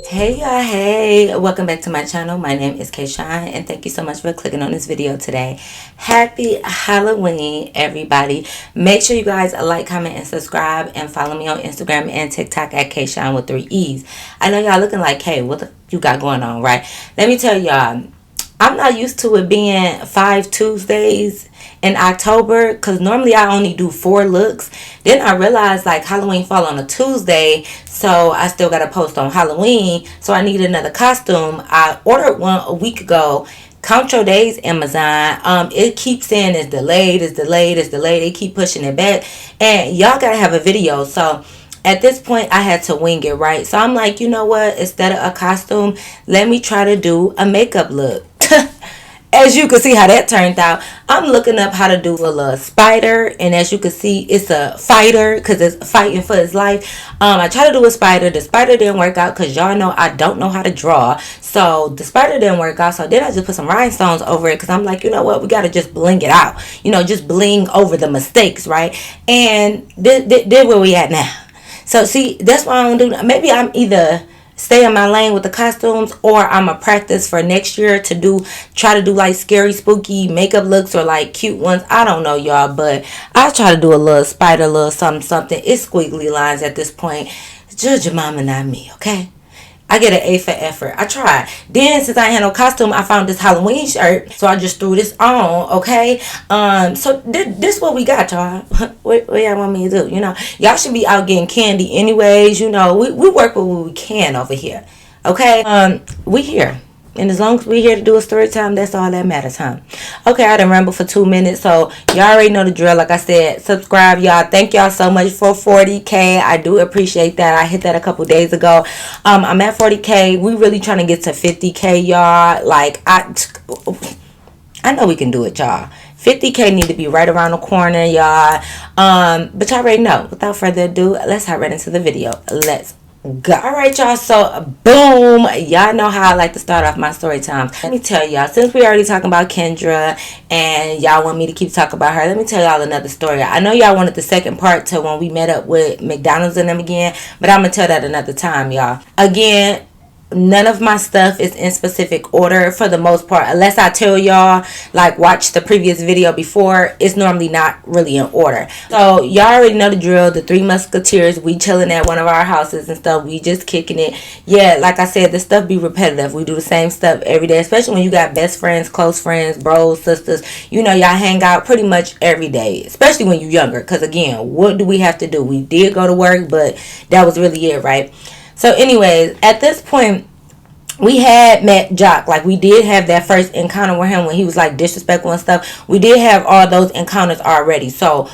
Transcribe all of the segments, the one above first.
Hey y'all, hey, welcome back to my channel. My name is Kayshawn and thank you so much for clicking on this video today. Happy Halloween, everybody. Make sure you guys like, comment, and subscribe, and follow me on Instagram and TikTok at Kayshawn with 3 E's. I know y'all looking like, hey, what the you got going on, right? Let me tell y'all, I'm not used to it being 5 Tuesdays in October, because normally I only do 4 looks. Then I realized like Halloween fall on a Tuesday, so I still got to post on Halloween, so I need another costume. I ordered one a week ago. Count your days, Amazon. It keeps saying it's delayed, it's delayed, it's delayed. They keep pushing it back, and y'all gotta have a video. So at this point I had to wing it, right? So I'm like, you know what, instead of a costume, let me try to do a makeup look. As you can see how that turned out, I'm looking up how to do a little spider, and as you can see, it's a fighter because it's fighting for his life. I tried to do a spider. The spider didn't work out because y'all know I don't know how to draw, so the spider didn't work out. So then I just put some rhinestones over it because I'm like, you know what, we got to just bling it out, you know, just bling over the mistakes, right? And did where we at now. So see, that's why I don't do. Maybe I'm either stay in my lane with the costumes, or I'm a practice for next year to try to do like scary, spooky makeup looks or like cute ones. I don't know, y'all, but I try to do a little spider, little something. It's squiggly lines at this point. Judge your mama, not me, okay? I get an A for effort. I tried. Then since I had no costume, I found this Halloween shirt, so I just threw this on, okay? So this what we got, y'all. What y'all want me to do? You know, y'all should be out getting candy anyways. You know, we work with what we can over here, okay? We here. And as long as we're here to do a story time, that's all that matters, huh? Okay, I done rambled for 2 minutes, so y'all already know the drill. Like I said, subscribe, y'all. Thank y'all so much for 40K. I do appreciate that. I hit that a couple days ago. I'm at 40K. We really trying to get to 50K, y'all. Like, I know we can do it, y'all. 50K need to be right around the corner, y'all. But y'all already know. Without further ado, let's hop right into the video. Let's go. Alright, y'all, so boom, y'all know how I like to start off my story times. Let me tell y'all, since we already talking about Kendra and y'all want me to keep talking about her, let me tell y'all another story. I know y'all wanted the second part to when we met up with McDonald's and them again, but I'm gonna tell that another time, y'all. Again, none of my stuff is in specific order for the most part, unless I tell y'all like watch the previous video before. It's normally not really in order. So y'all already know the drill. The 3 Musketeers, we chilling at one of our houses and stuff, we just kicking it. Yeah, like I said, the stuff be repetitive. We do the same stuff every day, especially when you got best friends, close friends, bros, sisters. You know, y'all hang out pretty much every day, especially when you're younger, because again, what do we have to do? We did go to work, but that was really it, right? So anyways, at this point, we had met Jock. Like, we did have that first encounter with him when he was like disrespectful and stuff. We did have all those encounters already. So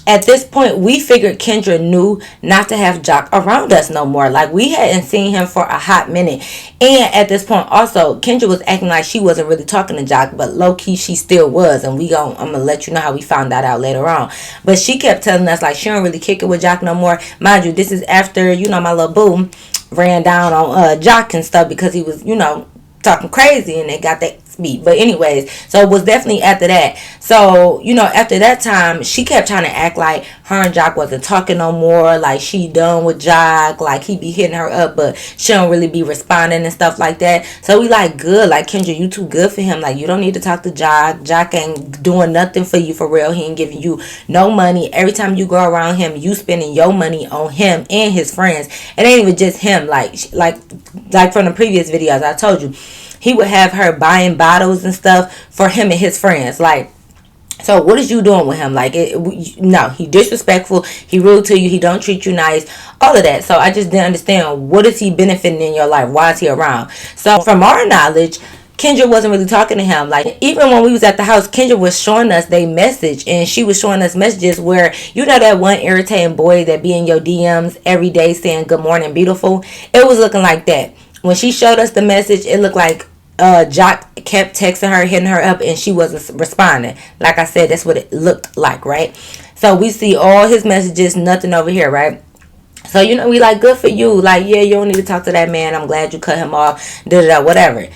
at this point, we figured Kendra knew not to have Jock around us no more. Like, we hadn't seen him for a hot minute. And at this point also, Kendra was acting like she wasn't really talking to Jock, but low-key she still was. And I'm gonna let you know how we found that out later on. But she kept telling us like she don't really kick it with Jock no more. Mind you, this is after, you know, my little boo ran down on Jock and stuff because he was, you know, talking crazy, and they got that beat. But anyways, so it was definitely after that. So, you know, after that time, she kept trying to act like her and Jock wasn't talking no more, like she done with Jock, like he be hitting her up, but she don't really be responding and stuff like that. So we like, good, like, Kendra, you too good for him. Like, you don't need to talk to Jock. Jock ain't doing nothing for you for real. He ain't giving you no money. Every time you go around him, you spending your money on him and his friends. It ain't even just him. Like from the previous videos I told you, he would have her buying bottles and stuff for him and his friends. Like, so what is you doing with him? Like, no, he disrespectful, he rude to you, he don't treat you nice, all of that. So I just didn't understand, what is he benefiting in your life? Why is he around? So from our knowledge, Kendra wasn't really talking to him. Like, even when we was at the house, Kendra was showing us they message, and she was showing us messages where, you know, that one irritating boy that be in your DMs every day saying good morning beautiful. It was looking like that. When she showed us the message, it looked like Jock kept texting her, hitting her up, and she wasn't responding. Like I said, that's what it looked like, right? So we see all his messages, nothing over here, right? So, you know, we like, good for you. Like, yeah, you don't need to talk to that man. I'm glad you cut him off, whatever.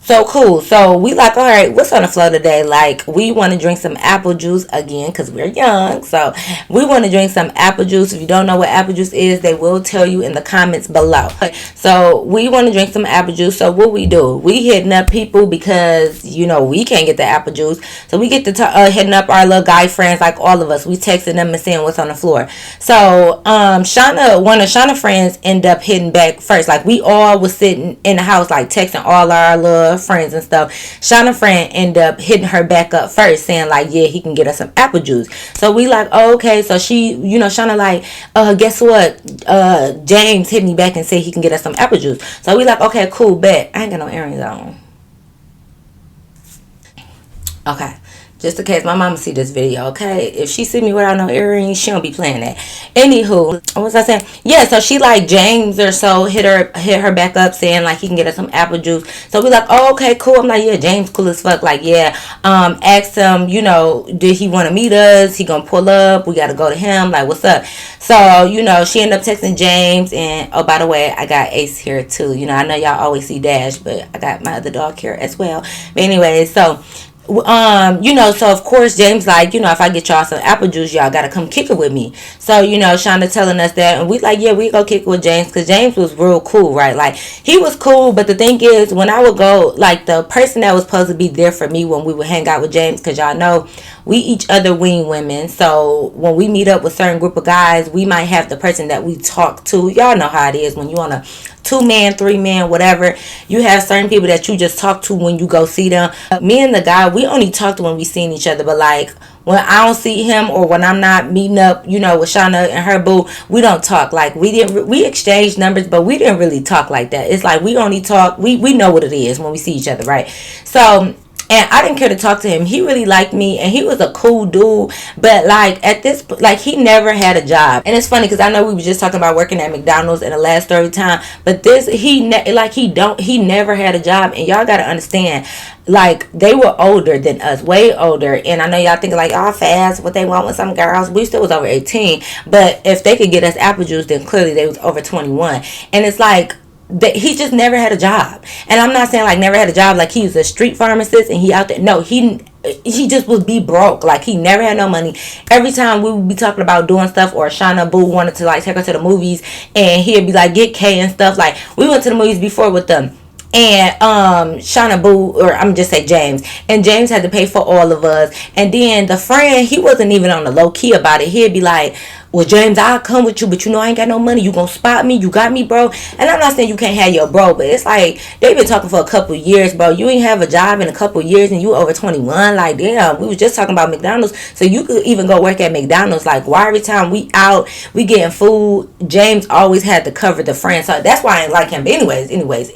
So cool. So we like, all right, what's on the floor today? Like, we want to drink some apple juice again because we're young. So we want to drink some apple juice. If you don't know what apple juice is, they will tell you in the comments below. So we want to drink some apple juice. So what we do? We hitting up people because, you know, we can't get the apple juice. So we get to hitting up our little guy friends, like all of us. We texting them and saying what's on the floor. So one of Shauna friends end up hitting back first. Like, we all was sitting in the house, like texting all our little friends and stuff. Shauna friend end up hitting her back up first, saying like, yeah, he can get us some apple juice. So we like, oh, okay. So she, you know, Shauna like, guess what? James hit me back and said he can get us some apple juice. So we like, okay, cool, bet. I ain't got no earrings on. Okay. Just in case my mama see this video, okay? If she see me without no earrings, she don't be playing that. Anywho, what was I saying? Yeah, so she like James or so hit her back up saying like he can get us some apple juice. So we like, oh, okay, cool. I'm like, yeah, James cool as fuck. Like, yeah, asked him, you know, did he want to meet us? He gonna pull up? We gotta go to him. Like, what's up? So, you know, she ended up texting James, and oh, by the way, I got Ace here too. You know, I know y'all always see Dash, but I got my other dog here as well. But anyway, so you know, so of course James like, you know, if I get y'all some apple juice, y'all gotta come kick it with me. So, you know, Shonda telling us that, and we like, yeah, we go kick it with James, because James was real cool, right? Like, he was cool, but the thing is, when I would go, like, the person that was supposed to be there for me when we would hang out with James, because y'all know we each other wing women, so when we meet up with certain group of guys, we might have the person that we talk to. Y'all know how it is when you on a 2-man, 3-man, whatever. You have certain people that you just talk to when you go see them. Me and the guy, we only talk to when we seen each other. But like, when I don't see him, or when I'm not meeting up, you know, with Shauna and her boo, we don't talk. Like, we exchanged numbers, but we didn't really talk like that. It's like we only talk, we know what it is when we see each other, right? So, and I didn't care to talk to him. He really liked me, and he was a cool dude. But like, at this, like, he never had a job. And it's funny because I know we were just talking about working at McDonald's in the last story time. But this, he never had a job. And y'all gotta understand, like, they were older than us, way older. And I know y'all thinking like, oh, fast, what they want with some girls. We still was over 18. But if they could get us apple juice, then clearly they was over 21. And it's like, he just never had a job. And I'm not saying like never had a job like he was a street pharmacist and he out there. No, he just would be broke. Like, he never had no money. Every time we would be talking about doing stuff, or Shauna Boo wanted to like take her to the movies, and he'd be like, get K and stuff. Like, we went to the movies before with them, and Shauna Boo, or I'm just say James, and James had to pay for all of us. And then the friend, he wasn't even on the low key about it. He'd be like, well, James, I'll come with you, but you know I ain't got no money. You gonna spot me? You got me, bro? And I'm not saying you can't have your bro, but it's like, they've been talking for a couple years, bro. You ain't have a job in a couple years, and you over 21. Like, damn, we was just talking about McDonald's. So you could even go work at McDonald's. Like, why every time we out, we getting food, James always had to cover the friend. So that's why I ain't like him. But anyways,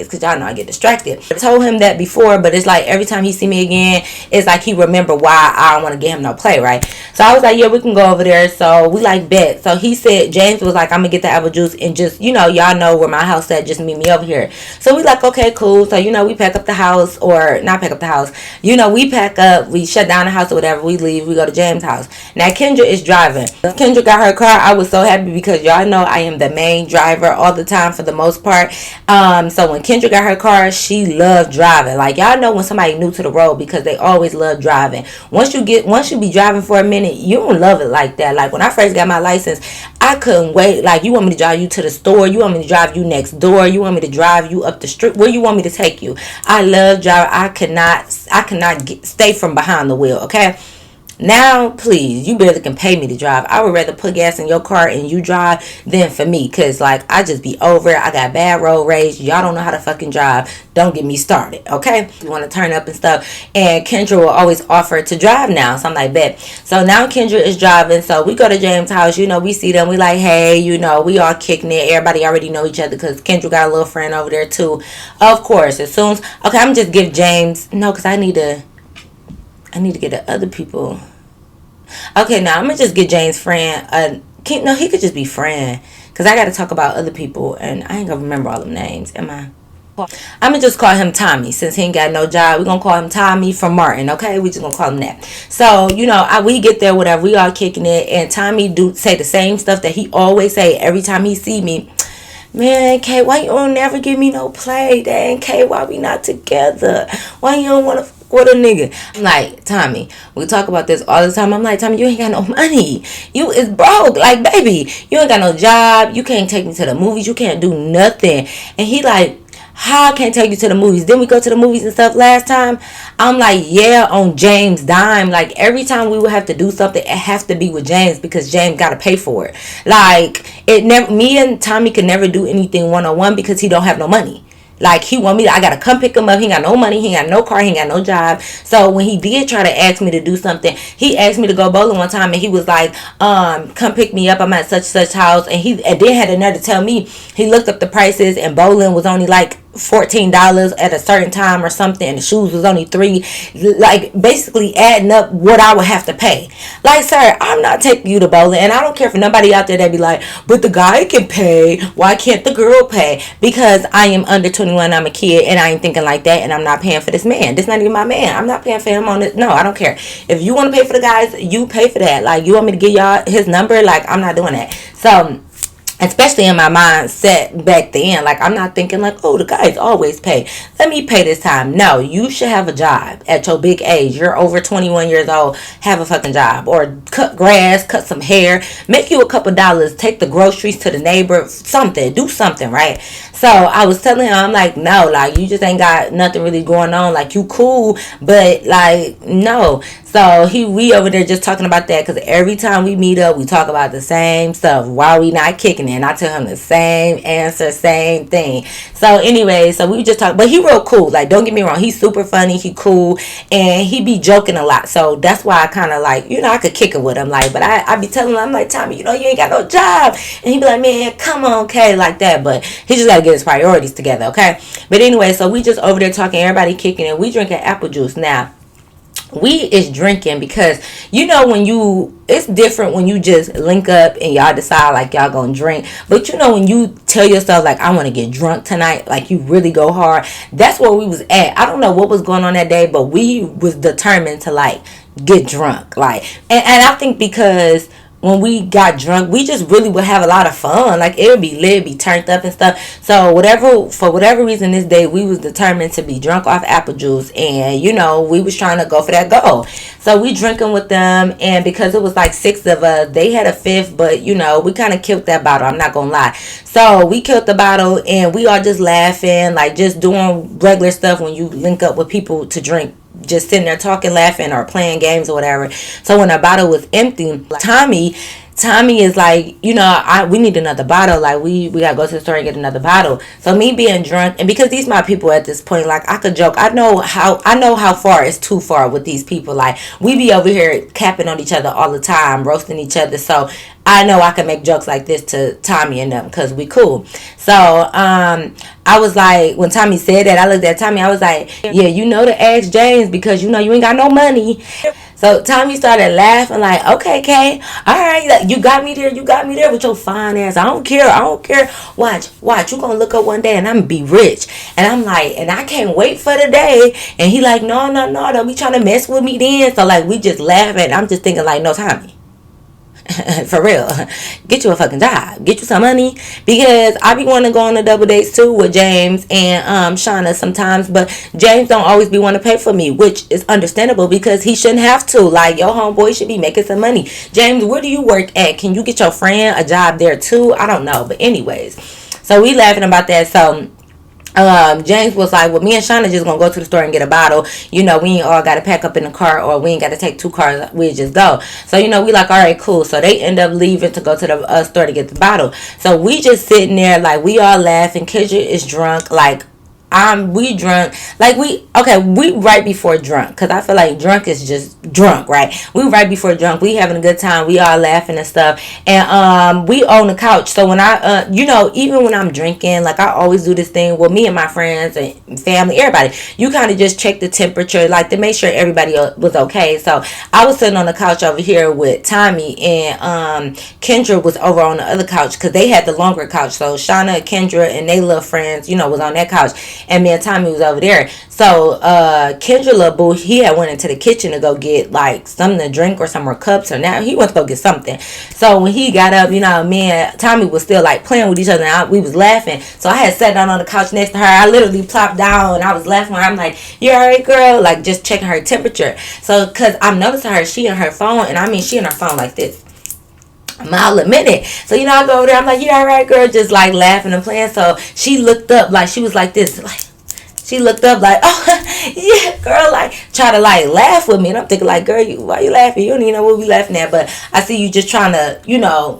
because y'all know I get distracted. I told him that before, but it's like every time he see me again, it's like he remember why I don't want to get him no play, right? So I was like, yeah, we can go over there. So we like bet. So he said, James was like, I'm gonna get the apple juice, and just, you know, y'all know where my house at, just meet me over here. So we like, okay, cool. So, you know, we pack up the house, or not pack up the house, you know, we pack up, we shut down the house or whatever, we leave, we go to James' house. Now Kendra is driving. Kendra got her car. I was so happy because y'all know I am the main driver all the time for the most part. So when Kendra got her car, she loved driving. Like, y'all know when somebody new to the road, because they always love driving. Once you be driving for a minute, you don't love it like that. Like, when I first got my license, I couldn't wait. Like, you want me to drive you to the store, you want me to drive you next door, you want me to drive you up the street, where you want me to take you. I love driving. I cannot stay from behind the wheel, okay? Now, please, you barely can pay me to drive. I would rather put gas in your car and you drive than for me. Because, like, I just be over it. I got bad road rage. Y'all don't know how to fucking drive. Don't get me started, okay? You want to turn up and stuff. And Kendra will always offer to drive now. So I'm like, bet. So now Kendra is driving. So we go to James' house. You know, we see them. We like, hey, you know, we all kicking it. Everybody already know each other because Kendra got a little friend over there, too. Of course, as soon as... Okay, I'm just give James... No, because I need to get the other people... Okay, now I'm gonna just get James' friend. No, he could just be friend, cause I gotta talk about other people, and I ain't gonna remember all them names. Am I? I'm gonna just call him Tommy, since he ain't got no job. We're gonna call him Tommy from Martin. Okay, we just gonna call him that. So, you know, we get there, whatever. We all kicking it, and Tommy do say the same stuff that he always say every time he see me. Man, Kay, why you don't never give me no play? Dang, Kay, why we not together? Why you don't want to fuck with a nigga? I'm like, Tommy, we talk about this all the time. I'm like, Tommy, you ain't got no money. You is broke. Like, baby, you ain't got no job. You can't take me to the movies. You can't do nothing. And he like, how I can't take you to the movies? Didn't we go to the movies and stuff last time? I'm like, yeah, on James' dime. Like, every time we would have to do something, it has to be with James because James got to pay for it. Like, it never. Me and Tommy could never do anything one-on-one because he don't have no money. Like, he want me to, I gotta come pick him up. He ain't got no money, he ain't got no car, he ain't got no job. So when he did try to ask me to do something, he asked me to go bowling one time and he was like, come pick me up, I'm at such house. And then had another tell me he looked up the prices and bowling was only like $14 at a certain time or something, and the shoes was only $3. Like, basically adding up what I would have to pay. Like, sir, I'm not taking you to bowling, and I don't care for nobody out there that be like, but the guy can pay, why can't the girl pay? Because I am under 21, I'm a kid, and I ain't thinking like that, and I'm not paying for this man. This not even my man. I'm not paying for him on this. No, I don't care. If you want to pay for the guys, you pay for that. Like, you want me to give y'all his number? Like, I'm not doing that. So, especially in my mindset back then, like, I'm not thinking like, oh, the guys always pay, let me pay this time. No, you should have a job at your big age. You're over 21 years old, have a fucking job, or cut grass, cut some hair, make you a couple dollars, take the groceries to the neighbor, something, do something, right? So I was telling him, I'm like, no, like, you just ain't got nothing really going on. Like, you cool, but like, no. So we over there just talking about that, because every time we meet up, we talk about the same stuff. Why we not kicking it? And I tell him the same answer, same thing. So anyway, so we just talk, but he real cool. Like, don't get me wrong, he's super funny, he cool, and he be joking a lot. So that's why I kind of like, I could kick it with him. Like, but I be telling him, I'm like, Tommy, you ain't got no job, and he be like, man, come on, okay, like that. But he just gotta get his priorities together, okay? But anyway, so we just over there talking, everybody kicking it. We drinking apple juice now. We is drinking because when it's different when you just link up and y'all decide like y'all gonna drink, but when you tell yourself like, I want to get drunk tonight, like you really go hard. That's where we was at. I don't know what was going on that day, but we was determined to like get drunk, like, and I think because when we got drunk, we just really would have a lot of fun. Like, it would be lit, be turned up and stuff. So for whatever reason this day, we was determined to be drunk off apple juice. And, we was trying to go for that goal. So we drinking with them. And because it was like 6 of us, they had a 5th. But, we kind of killed that bottle. I'm not going to lie. So we killed the bottle and we all just laughing. Like, just doing regular stuff when you link up with people to drink. Just sitting there talking, laughing, or playing games or whatever. So when our bottle was empty, Tommy is like, we need another bottle. Like, we gotta go to the store and get another bottle. So me being drunk, and because these my people at this point, like, I could joke. I know how far is too far with these people. Like, we be over here capping on each other all the time, roasting each other. So I know I can make jokes like this to Tommy and them because we cool. So I was like, when Tommy said that, I looked at Tommy, I was like, yeah, to ask James because you ain't got no money. So Tommy started laughing like, okay, Kay, all right, like, you got me there with your fine ass. I don't care. Watch, you gonna look up one day and I'm gonna be rich. And I'm like, and I can't wait for the day. And he like, no, don't be trying to mess with me then. So like, we just laughing. I'm just thinking like, no, Tommy. For real, get you a fucking job, get you some money, because I be wanting to go on the double dates too with James and Shauna sometimes, but James don't always be want to pay for me, which is understandable because he shouldn't have to. Like, your homeboy should be making some money. James, where do you work at? Can you get your friend a job there too? I don't know, but anyways, so we laughing about that. So James was like, well, me and Shauna just gonna go to the store and get a bottle. We ain't all gotta pack up in the car, or we ain't gotta take 2 cars. We just go. So we like, all right, cool. So they end up leaving to go to the store to get the bottle. So we just sitting there like, we all laughing. Kendra is drunk. Like, we drunk, like, we right before drunk, because I feel like drunk is just drunk, right? We right before drunk, we having a good time, we all laughing and stuff, and we on the couch. So when I even when I'm drinking, like, I always do this thing with me and my friends and family, everybody, you kind of just check the temperature, like, to make sure everybody was okay. So I was sitting on the couch over here with Tommy, and Kendra was over on the other couch, because they had the longer couch. So Shauna, Kendra, and they little friends, was on that couch. and me and Tommy was over there. So Kendra little boo, he had went into the kitchen to go get like something to drink or some more cups, or now he went to go get something. So when he got up, me and Tommy was still like playing with each other, and we was laughing. So I had sat down on the couch next to her. I literally plopped down and I was laughing with her. I'm like, you alright, girl? Like, just checking her temperature. So cause I'm noticing her, she in her phone, and she in her phone like this mile a minute. So I go over there, I'm like, you alright, girl? Just like laughing and playing. So she looked up, like she was like this, like she looked up like, oh yeah, girl, like try to like laugh with me, and I'm thinking like, girl, why you laughing? You don't even know what we laughing at. But I see you just trying to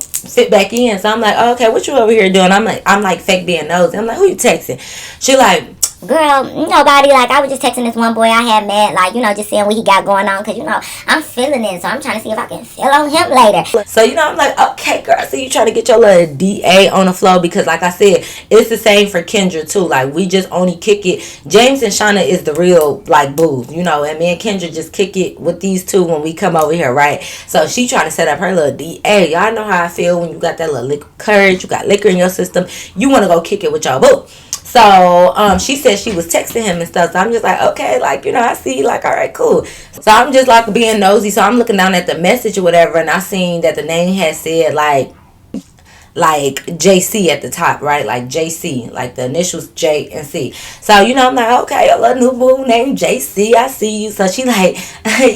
fit back in. So I'm like, oh, okay, what you over here doing? I'm like fake being nosy. I'm like, who you texting? She like, girl, nobody. Like, I was just texting this one boy I had met, like, just seeing what he got going on, because, I'm feeling it, so I'm trying to see if I can feel on him later. So, I'm like, okay, girl, so you trying to get your little DA on the flow, because, like I said, it's the same for Kendra, too. Like, we just only kick it. James and Shauna is the real, like, boo, and me and Kendra just kick it with these two when we come over here, right? So, she trying to set up her little DA. Y'all know how I feel when you got that little courage, you got liquor in your system, you want to go kick it with your boo. So, she said she was texting him and stuff. So, I'm just like, okay, like, I see, like, all right, cool. So, I'm just, like, being nosy. So, I'm looking down at the message or whatever, and I seen that the name had said, like JC at the top, right? Like, JC, like, the initials J and C. So, I'm like, okay, a little new boo named JC, I see you. So, she like,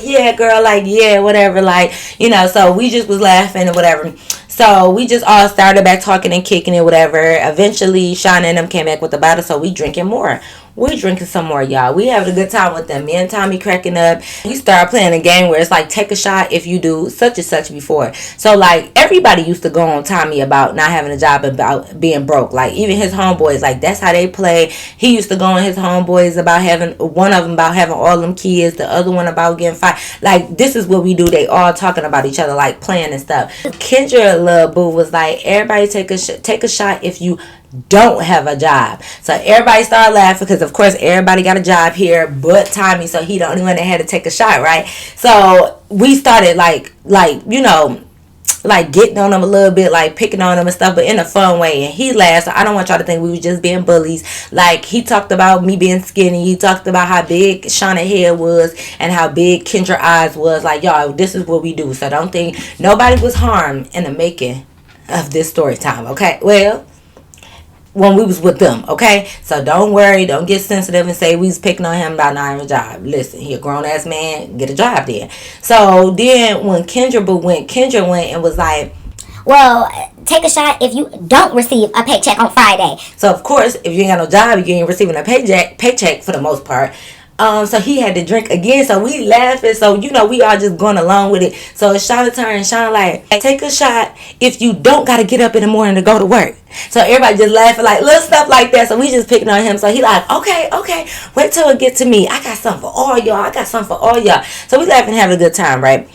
yeah, girl, like, yeah, whatever, like, so we just was laughing or whatever. So we just all started back talking and kicking it, whatever. Eventually, Shauna and them came back with the bottle, so we drinking more. We're drinking some more, y'all. We having a good time with them. Me and Tommy cracking up. We started playing a game where it's like, take a shot if you do such and such before. So, like, everybody used to go on Tommy about not having a job, about being broke. Like, even his homeboys, like, that's how they play. He used to go on his homeboys about having, one of them about having all them kids, the other one about getting fired. Like, this is what we do. They all talking about each other, like, playing and stuff. Kendra, little boo, was like, everybody take a shot if you don't have a job. So everybody started laughing, because of course everybody got a job here but Tommy, so he don't even have to take a shot, right? So we started like getting on him a little bit, like picking on him and stuff, but in a fun way. And he laughed. So I don't want y'all to think we was just being bullies. Like, he talked about me being skinny. He talked about how big Shauna head was and how big Kendra eyes was. Like, y'all, this is what we do. So don't think nobody was harmed in the making of this story time, okay? Well, when we was with them, okay? So don't worry, don't get sensitive and say we was picking on him about not having a job. Listen, he a grown-ass man, get a job then. So then when Kendra went and was like, well, take a shot if you don't receive a paycheck on Friday. So of course, if you ain't got no job, you ain't receiving a paycheck for the most part. So he had to drink again. So we laughing. So, we all just going along with it. So it's Shauna's turn. Shauna like, take a shot if you don't got to get up in the morning to go to work. So everybody just laughing, like little stuff like that. So we just picking on him. So he like, okay, wait till it get to me. I got something for all y'all. So we laughing, having a good time, right?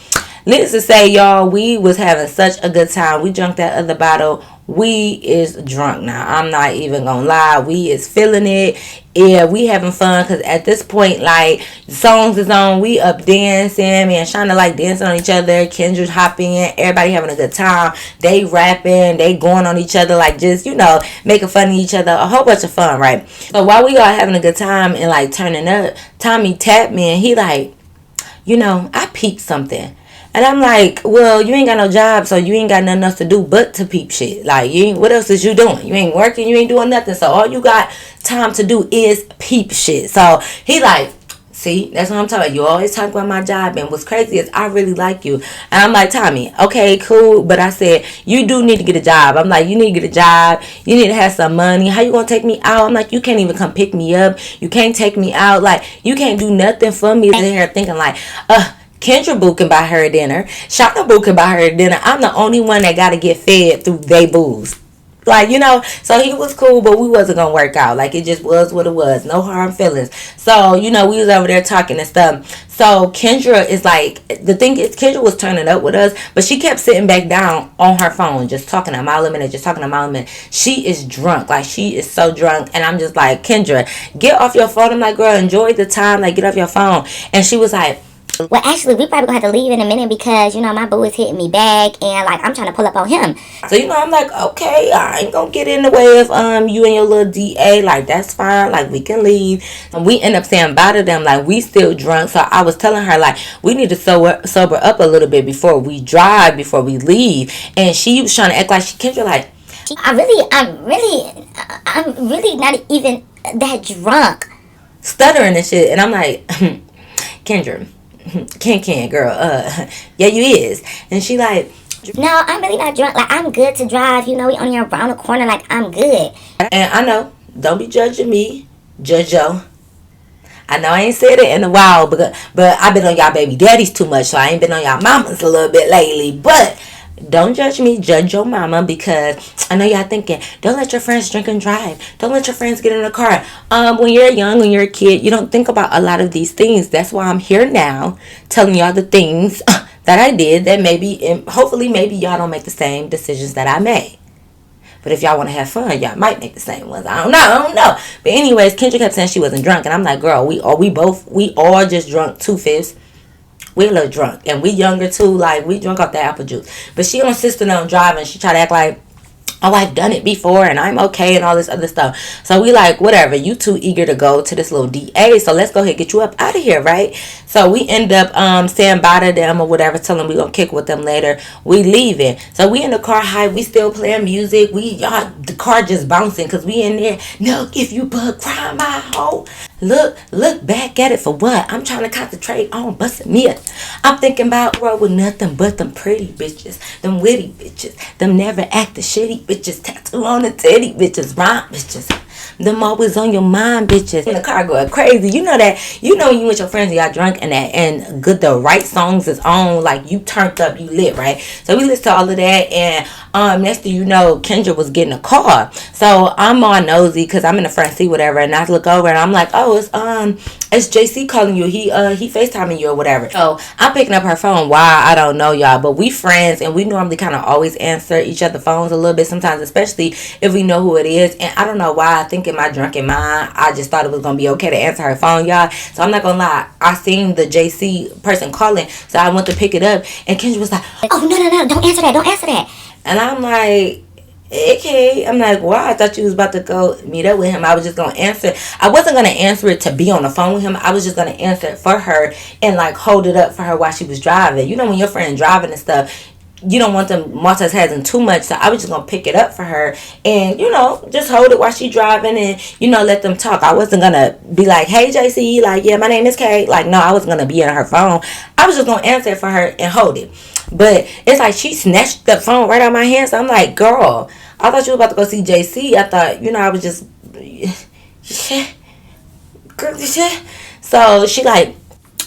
Needless to say, y'all, we was having such a good time. We drank that other bottle. We is drunk now. I'm not even gonna lie. We is feeling it. Yeah, we having fun, because at this point, like, the songs is on. We up dancing. Me and Shauna like dancing on each other. Kendra hopping in. Everybody having a good time. They rapping. They going on each other, like, just, making fun of each other. A whole bunch of fun, right? So while we all having a good time and like turning up, Tommy tapped me and he like, I peeped something. And I'm like, well, you ain't got no job, so you ain't got nothing else to do but to peep shit. Like, what else is you doing? You ain't working, you ain't doing nothing. So all you got time to do is peep shit. So he like, see, that's what I'm talking about. You always talk about my job. And what's crazy is I really like you. And I'm like, Tommy, okay, cool. But I said, you do need to get a job. I'm like, you need to get a job. You need to have some money. How you going to take me out? I'm like, you can't even come pick me up. You can't take me out. Like, you can't do nothing for me. Sitting here thinking like, Kendra Boo can buy her dinner. Shauna Boo can buy her dinner. I'm the only one that got to get fed through they booze. Like, so he was cool, but we wasn't going to work out. Like, it just was what it was. No hard feelings. So, we was over there talking and stuff. So, Kendra is like, the thing is, Kendra was turning up with us, but she kept sitting back down on her phone, just talking a mile a minute, She is drunk. Like, she is so drunk. And I'm just like, Kendra, get off your phone. I'm like, girl, enjoy the time. Like, get off your phone. And she was like, Well, actually, we probably gonna have to leave in a minute because, you know, my boo is hitting me back and, like, I'm trying to pull up on him. So, you know, I'm like, okay, I ain't gonna get in the way of you and your little DA. Like, that's fine. Like, we can leave. And we end up saying bye to them. Like, we still drunk. So I was telling her, like, we need to sober up a little bit before we drive, before we leave. And she was trying to act like Kendra, like, I'm really not even that drunk. Stuttering and shit. And I'm like, Kendra, can girl, yeah, you is. And she like, no, I'm really not drunk. Like, I'm good to drive. You know, we only around the corner. Like, I'm good. And I know, don't be judging me, Judge Joe. I know I ain't said it in a while, but I've been on y'all baby daddies too much, so I ain't been on y'all mamas a little bit lately. But don't judge me, judge your mama, because I know y'all thinking, don't let your friends drink and drive. Don't let your friends get in the car. When you're young, when you're a kid, you don't think about a lot of these things. That's why I'm here now, telling y'all the things that I did that maybe, and hopefully maybe y'all don't make the same decisions that I made. But if y'all want to have fun, y'all might make the same ones. I don't know. But anyways, Kendra kept saying she wasn't drunk. And I'm like, girl, we all just drunk 2/5. We a little drunk. And we younger too. Like, we drunk off the apple juice. But she insisted on driving. She tried to act like, oh, I've done it before and I'm okay and all this other stuff. So we like, whatever, you too eager to go to this little DA, so let's go ahead and get you up out of here, right? So we end up saying bye to them or whatever, telling them we gonna kick with them later. We leaving. So we in the car high, we still playing music. The car just bouncing because we in there. No, if you bug cry my hoe. Look back at it for what? I'm trying to concentrate on busting me up. I'm thinking about world with nothing but them pretty bitches, them witty bitches, them never acting shitty bitches, tattoo on the titty bitches, rhyme bitches, them always on your mind bitches. In the car going crazy. You know that, you with your friends, y'all drunk and good, the right songs is on, like you turned up, you lit, right? So we listened to all of that, and next thing you know, Kendra was getting a car. So I'm all nosy because I'm in the front seat, whatever, and I look over and I'm like, oh, it's JC calling you. He FaceTiming you or whatever. So I'm picking up her phone. Why? I don't know, y'all. But we friends and we normally kind of always answer each other's phones a little bit sometimes, especially if we know who it is. And I don't know why. I think in my drunken mind, I just thought it was gonna be okay to answer her phone, y'all. So I'm not gonna lie. I seen the JC person calling, so I went to pick it up, and Kendra was like, oh, no, don't answer that. And I'm like, okay. I'm like, wow, I thought you was about to go meet up with him. I was just going to answer. I wasn't going to answer it to be on the phone with him. I was just going to answer it for her and like hold it up for her while she was driving. You know, when your friend driving and stuff, you don't want them multitasking too much. So I was just going to pick it up for her and, just hold it while she driving and, let them talk. I wasn't going to be like, hey, JC, like, yeah, my name is Kate. Like, no, I wasn't going to be in her phone. I was just going to answer it for her and hold it. But it's like she snatched the phone right out of my hand. So I'm like, girl, I thought you were about to go see JC. I thought, I was just, so she like,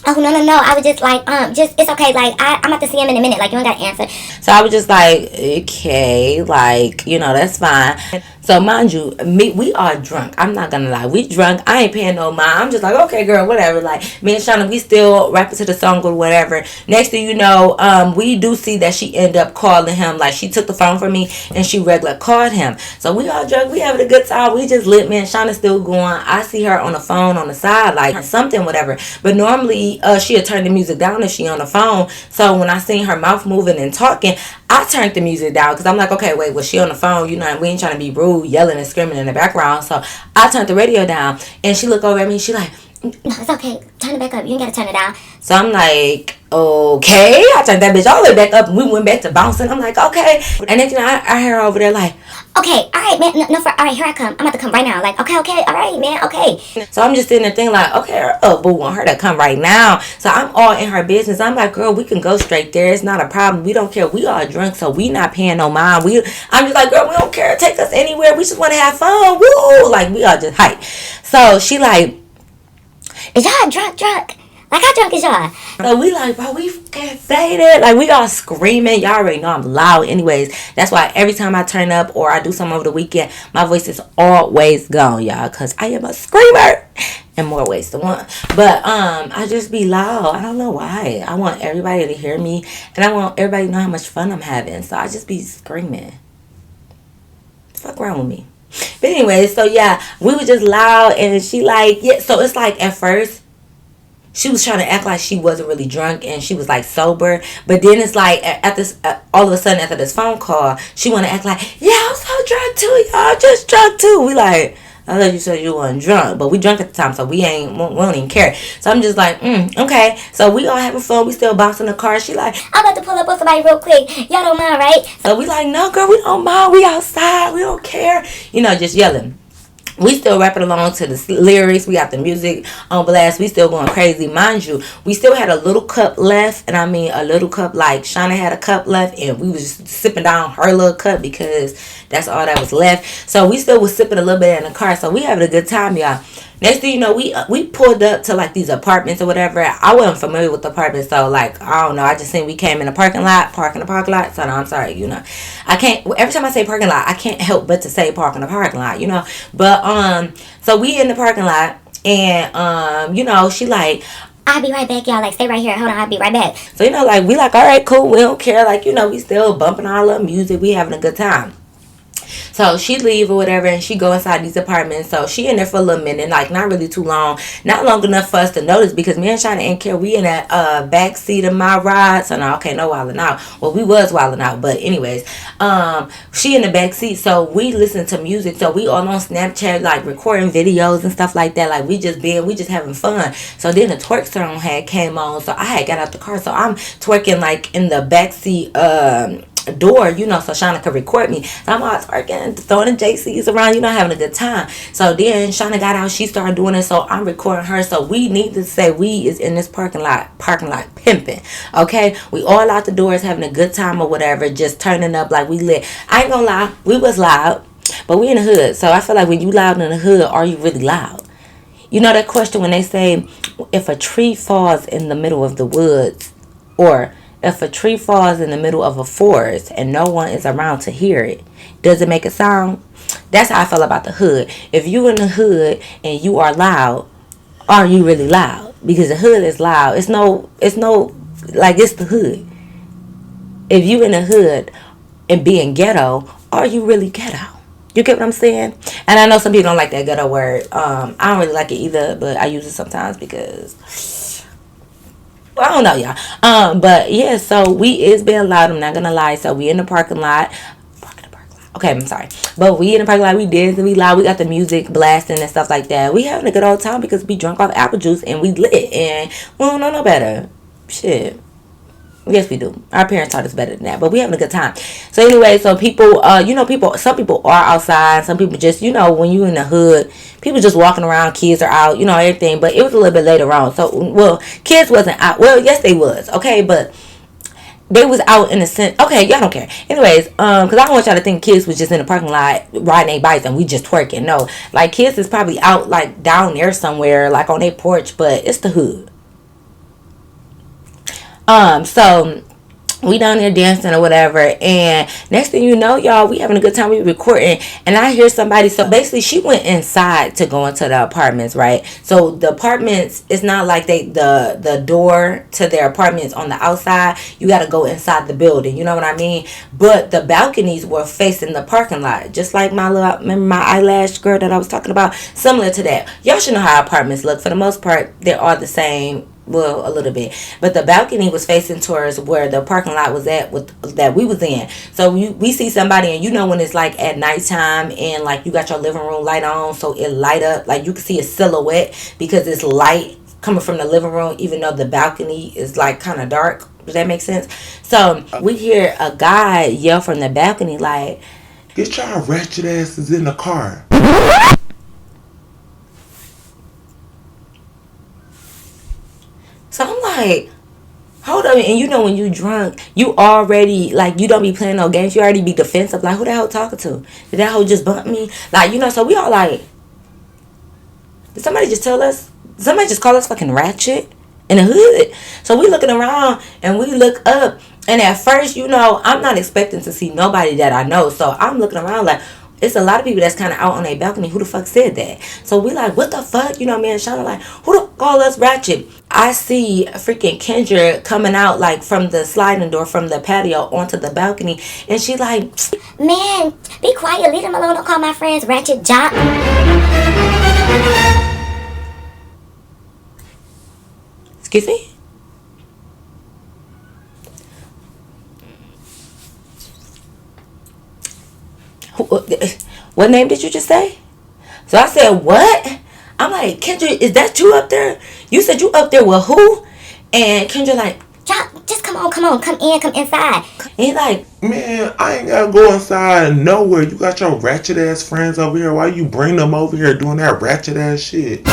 oh, no. I was just like, it's okay. Like, I'm about to see him in a minute. Like, you don't got to answer. So I was just like, okay, like, that's fine. So mind you, we are drunk. I'm not gonna lie, we drunk. I ain't paying no mind. I'm just like, okay, girl, whatever. Like me and Shauna, we still rapping to the song or whatever. Next thing you know, we do see that she ended up calling him. Like she took the phone from me and she regular called him. So we all drunk. We having a good time. We just lit. Me and Shauna still going. I see her on the phone on the side, like something, whatever. But normally, she'll turn the music down if she on the phone. So when I seen her mouth moving and talking, I turned the music down because I'm like, okay, wait, was she on the phone? And we ain't trying to be rude, yelling and screaming in the background. So I turned the radio down and she looked over at me and she like, no, it's okay. Turn it back up. You ain't got to turn it down. So I'm like, okay. I turned that bitch all the way back up and we went back to bouncing. I'm like, okay. And then I hear her over there like, okay, all right, man. No, all right, here I come. I'm about to come right now. Like, okay, all right, man, okay. So I'm just sitting there thinking like, okay, boo, want her to come right now. So I'm all in her business. I'm like, girl, we can go straight there. It's not a problem. We don't care. We all drunk, so we not paying no mind. I'm just like, girl, we don't care. Take us anywhere. We just want to have fun. Woo! Like, we all just hype. So she like, is y'all drunk? Like, how drunk is y'all? So we like, bro, we fucking faded. Like, we all screaming. Y'all already know I'm loud anyways. That's why every time I turn up or I do something over the weekend, my voice is always gone, y'all. Because I am a screamer in more ways than one. But I just be loud. I don't know why. I want everybody to hear me. And I want everybody to know how much fun I'm having. So I just be screaming. Fuck around with me. But anyway, so yeah, we were just loud. And she like, yeah. So it's like at first, she was trying to act like she wasn't really drunk and she was like sober. But then it's like at this all of a sudden after this phone call, she want to act like, yeah, I'm so drunk too, y'all, just drunk too. We like, I thought you said you weren't drunk, but we drunk at the time, so we don't even care. So I'm just like, okay. So we all having fun. We still bouncing the car. She like, I'm about to pull up on somebody real quick. Y'all don't mind, right? so we like, no, girl, we don't mind. We outside. We don't care. You know, just yelling. We still rapping along to the lyrics. We got the music on blast. We still going crazy. Mind you, we still had a little cup left. And I mean a little cup, like Shauna had a cup left. And we was just sipping down her little cup because that's all that was left. So we still was sipping a little bit in the car. So we having a good time, y'all. Next thing you know, we pulled up to like these apartments or whatever. I wasn't familiar with the apartments, so like I don't know. I just seen we came in the parking lot. So no, I'm sorry, you know. I can't. Every time I say parking lot, I can't help but to say parking the parking lot, you know. But so we in the parking lot, and you know, she like, I'll be right back, y'all. Like, stay right here. Hold on, I'll be right back. so you know, like we like, all right, cool. We don't care. Like, you know, we still bumping our little music. We having a good time. So she leave or whatever, and she go inside these apartments. So she in there for a little minute, like not really too long, not long enough for us to notice because me and Shauna ain't care. We in that back seat of my ride, so no, okay, no wilding out. Well, we was wilding out, but anyways, she in the back seat, so we listen to music. So we all on Snapchat, like recording videos and stuff like that. Like we just having fun. So then the twerk song had came on, so I had got out the car, so I'm twerking like in the back seat. Door, you know, so Shauna could record me. So I'm all twerking, throwing the JCs around, you know, having a good time. So then Shauna got out, she started doing it, so I'm recording her. So we need to say we is in this parking lot pimping. Okay, we all out the doors having a good time or whatever, just turning up like we lit. I ain't gonna lie, we was loud, but we in the hood. So I feel like when you loud in the hood, are you really loud? You know that question when they say if a tree falls in the middle of the woods, or if a tree falls in the middle of a forest and no one is around to hear it, does it make a sound? That's how I feel about the hood. If you in the hood and you are loud, are you really loud? Because the hood is loud. It's no like it's the hood. If you in the hood and being ghetto, are you really ghetto? You get what I'm saying? And I know some people don't like that ghetto word. I don't really like it either, but I use it sometimes because, well, I don't know, y'all. But yeah, so we is being loud. I'm not gonna lie. So we in the parking lot. Okay, I'm sorry, but we in the parking lot. We dancing, we loud. We got the music blasting and stuff like that. We having a good old time because we drunk off apple juice and we lit, and we don't know no better. Shit. Yes, we do. Our parents taught us better than that, but we having a good time. So anyway, so people, you know, some people are outside. Some people just, you know, when you in the hood, people just walking around. Kids are out, you know, everything. But it was a little bit later on. So, well, kids wasn't out. Well, yes, they was. Okay, but they was out in a sense. Okay, y'all don't care. Anyways, because I don't want y'all to think kids was just in the parking lot riding their bikes and we just twerking. No, like kids is probably out like down there somewhere, like on their porch. But it's the hood. So we down there dancing or whatever, and next thing you know, y'all, we having a good time. We recording, and I hear somebody. So basically, she went inside to go into the apartments, right? So the apartments, it's not like the door to their apartments on the outside. You got to go inside the building. You know what I mean? But the balconies were facing the parking lot, just like remember my eyelash girl that I was talking about, similar to that. Y'all should know how apartments look. For the most part, they are the same. Well, a little bit, but the balcony was facing towards where the parking lot was at that we was in. So we see somebody, and you know when it's like at nighttime and like you got your living room light on, so it light up, like you can see a silhouette because it's light coming from the living room, even though the balcony is like kind of dark. Does that make sense? So we hear a guy yell from the balcony like, "Get y'all ratchet asses in the car." So I'm like, hold up. And you know when you drunk, you already, like, you don't be playing no games. You already be defensive. Like, who the hell talking to? Did that hoe just bump me? Like, you know, so we all like, did somebody just tell us? Did somebody just call us fucking ratchet in the hood? So we looking around and we look up. And at first, you know, I'm not expecting to see nobody that I know. So I'm looking around like, it's a lot of people that's kind of out on their balcony. Who the fuck said that? So we like, what the fuck? You know, me and Shauna like, who the call us ratchet? I see freaking Kendra coming out like from the sliding door from the patio onto the balcony, and she like, man, be quiet, leave them alone. Don't call my friends ratchet, Jock. Excuse me? What name did you just say? So I said, what? I'm like, Kendra, is that you up there? You said you up there with who? And Kendra like, Jock, just come inside. and he like, Man, I ain't gotta go inside nowhere. You got your ratchet ass friends over here. Why you bring them over here doing that ratchet ass shit?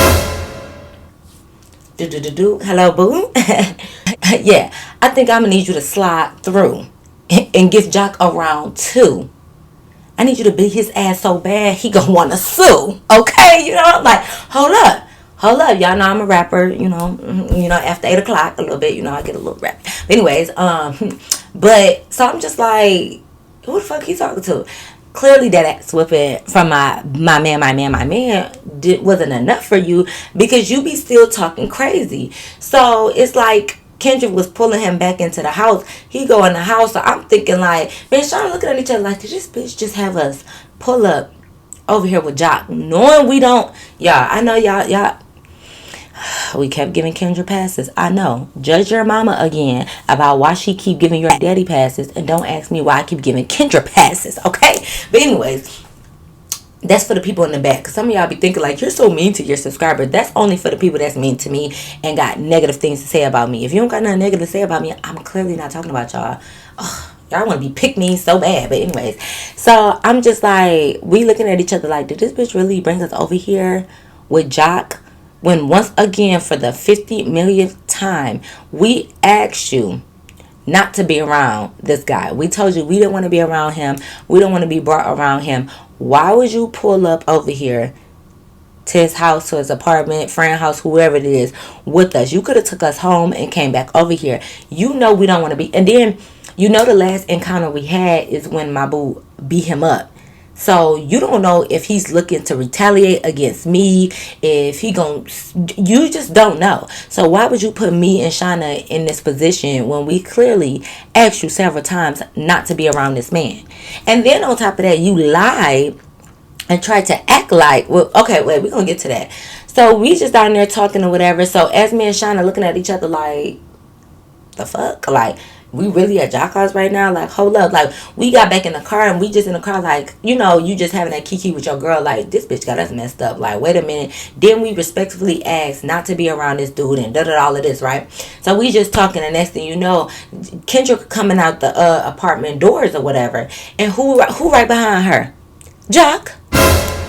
hello, boo. Yeah, I think I'm gonna need you to slide through and give Jock a round two. I need you to beat his ass so bad he gonna wanna sue. Okay, you know, I'm like, hold up. Y'all know I'm a rapper, you know, after 8 o'clock a little bit, you know, I get a little rap. But anyways, but so I'm just like, who the fuck he talking to? Clearly that ass whipping from my man wasn't enough for you, because you be still talking crazy. So it's like Kendrick was pulling him back into the house. He go in the house, so I'm thinking like, man, Sean looking at each other like, did this bitch just have us pull up over here with Jock, knowing we don't, y'all, I know y'all, we kept giving Kendra passes. I know. Judge your mama again about why she keep giving your daddy passes, and don't ask me why I keep giving Kendra passes, okay? But anyways, that's for the people in the back. Cause some of y'all be thinking like, you're so mean to your subscriber. That's only for the people that's mean to me and got negative things to say about me. If you don't got nothing negative to say about me, I'm clearly not talking about y'all. Ugh, y'all want to be pick me so bad. But anyways, so I'm just like, we looking at each other like, did this bitch really bring us over here with Jock? When once again, for the 50 millionth time, we asked you not to be around this guy. We told you we didn't want to be around him. We don't want to be brought around him. Why would you pull up over here to his house, to his apartment, friend house, whoever it is, with us? You could have took us home and came back over here. You know we don't want to be. And then, you know, the last encounter we had is when my boo beat him up. So you don't know if he's looking to retaliate against me, if he you just don't know. So why would you put me and Shauna in this position when we clearly asked you several times not to be around this man? And then on top of that, you lied and tried to act like, well, okay, wait, we're going to get to that. So we just down there talking or whatever. So as me and Shauna looking at each other like, the fuck? Like, we really at Jock house right now? Like, hold up. Like, we got back in the car and we just in the car like, you know, you just having that kiki with your girl. Like, this bitch got us messed up. Like, wait a minute. Then we respectfully asked not to be around this dude and all of this, right? So we just talking, and next thing you know, Kendra coming out the apartment doors or whatever. And who right behind her? Jock.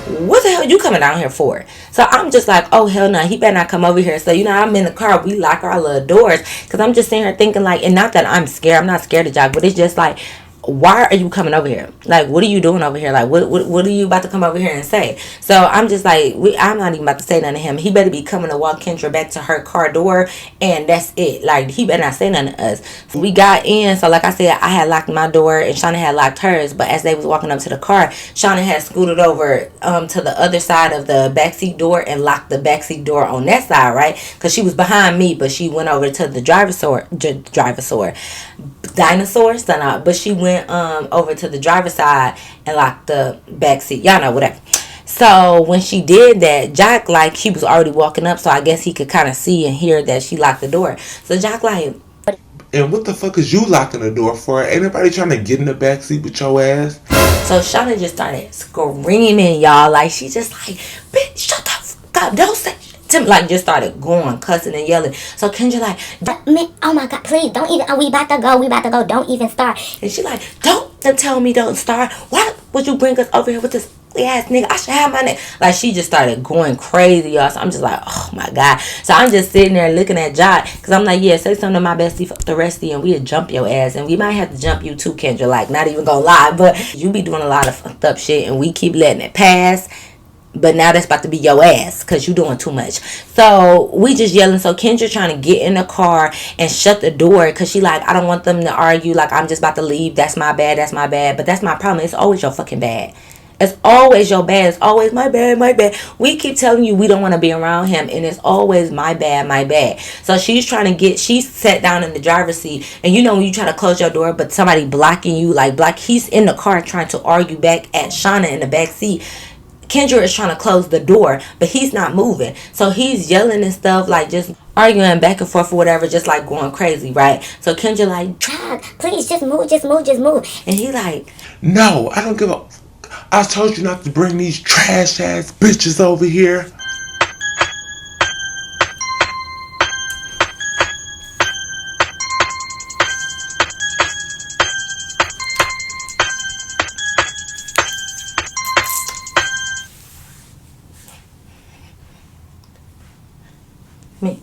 What the hell you coming down here for? So I'm just like, oh hell no, he better not come over here. So, you know, I'm in the car, we lock our little doors, because I'm just sitting here thinking like, and not that I'm scared, I'm not scared of Jock, but it's just like, why are you coming over here? Like, what are you doing over here? Like, what are you about to come over here and say? So I'm just like, I'm not even about to say nothing to him. He better be coming to walk Kendra back to her car door, and that's it. Like, he better not say nothing to us. So we got in. So like I said, I had locked my door and Shauna had locked hers. But as they was walking up to the car, Shauna had scooted over to the other side of the backseat door and locked the backseat door on that side, right? Because she was behind me, but she went over to the but she went over to the driver's side and locked the back seat. Y'all know, whatever. So when she did that, Jock, like, he was already walking up, so I guess he could kind of see and hear that she locked the door. So Jock like, and what the fuck is you locking the door for? Ain't nobody trying to get in the backseat with your ass? So Shauna just started screaming, y'all. Like, she just like, bitch, shut the fuck up. Don't say shit. Like, just started going, cussing and yelling. So Kendra like, oh my God, please, don't even, we about to go, don't even start. And she like, don't tell me don't start. Why would you bring us over here with this ass nigga? I should have my name. Like, she just started going crazy, y'all. So I'm just like, oh my God. So I'm just sitting there looking at Jock, because I'm like, yeah, say something to my bestie, the restie, and we'll jump your ass. And we might have to jump you too, Kendra. Like, not even gonna lie, but you be doing a lot of fucked up shit and we keep letting it pass. But now that's about to be your ass, because you doing too much. So we just yelling. So Kendra trying to get in the car and shut the door, because she like, I don't want them to argue. Like, I'm just about to leave. That's my bad. But that's my problem. It's always your fucking bad. It's always your bad. It's always my bad. We keep telling you we don't want to be around him, and it's always my bad. So she's sat down in the driver's seat, and you know when you try to close your door, but somebody blocking you, he's in the car trying to argue back at Shauna in the back seat. Kendra is trying to close the door, but he's not moving. So he's yelling and stuff, like just arguing back and forth or whatever, just like going crazy, right? So Kendra like, Jock, please just move, just move, just move. And he like, no, I don't give a. I told you not to bring these trash ass bitches over here. me.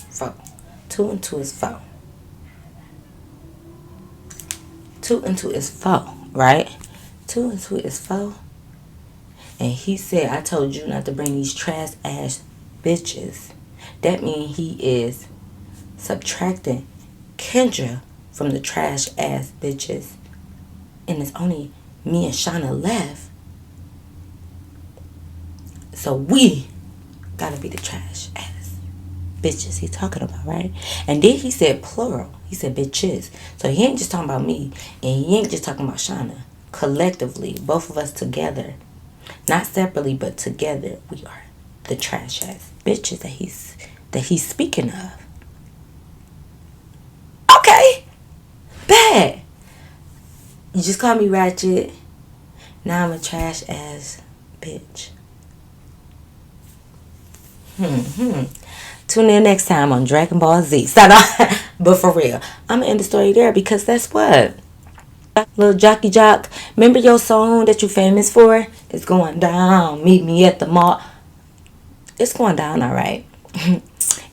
4. 2 and 2 is 4. 2 and 2 is 4, right? 2 and 2 is 4. And he said, I told you not to bring these trash ass bitches. That means he is subtracting Kendra from the trash ass bitches. And it's only me and Shauna left. So we gotta be the trash ass bitches he talking about, right? And then he said plural. He said bitches. So he ain't just talking about me, and he ain't just talking about Shauna. Collectively, both of us together, not separately, but together, we are the trash ass bitches that he's speaking of. Okay, bad. You just call me ratchet. Now I'm a trash ass bitch. Tune in next time on Dragon Ball Z. But for real, I'm gonna end the story there because that's what. Little Jockey Jock, remember your song that you famous for? It's going down. Meet me at the mall. It's going down, all right.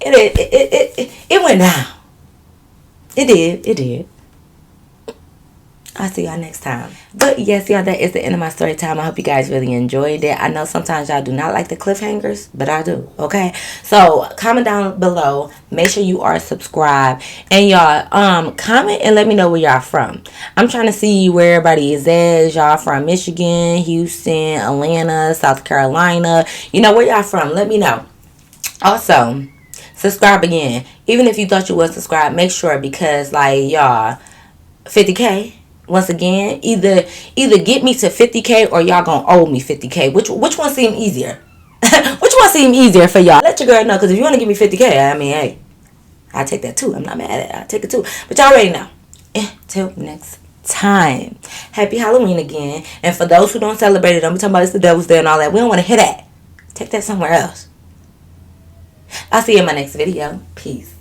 It went down. It did. I'll see y'all next time. But yes, y'all, that is the end of my story time. I hope you guys really enjoyed it. I know sometimes y'all do not like the cliffhangers, but I do, okay? So comment down below. Make sure you are subscribed. And y'all, comment and let me know where y'all from. I'm trying to see where everybody is at. Y'all from Michigan, Houston, Atlanta, South Carolina. You know, where y'all from? Let me know. Also, subscribe again. Even if you thought you was subscribed, make sure, because like y'all, 50K. Once again, either get me to 50K or y'all gonna owe me 50K. Which one seem easier? Which one seem easier for y'all? Let your girl know, because if you want to give me 50K, I mean, hey, I'll take that too. I'm not mad at it. I'll take it too. But y'all already know. Till next time. Happy Halloween again. And for those who don't celebrate it, I'm talking about it's the devil's day and all that. We don't want to hear that. Take that somewhere else. I'll see you in my next video. Peace.